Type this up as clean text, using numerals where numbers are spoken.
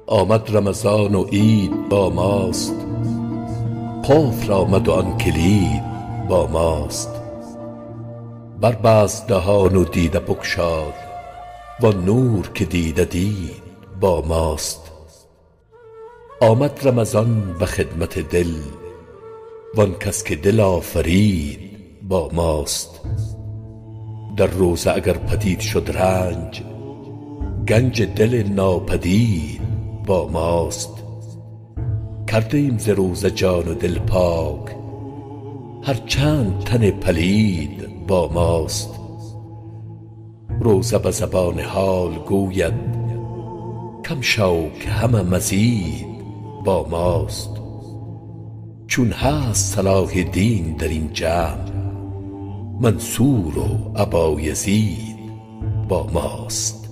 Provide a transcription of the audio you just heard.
آمد رمضان و عید با ماست، قفل آمد و آن کلید با ماست. بربست دهان و دیده بگشاد، وان نور که دیده دید با ماست. آمد رمضان به خدمت دل، وان کس که دل آفرید با ماست. در روزه اگر پدید شد رنج، گنج دل ناپدید با ماست. کرده ایم ز روزه جان و دل پاک، هر چند تن پلید با ماست. روزه به زبان حال گوید، کم شو که همه مزید با ماست. چون هست صلاح دین در این جمع، منصور و ابایزید با ماست.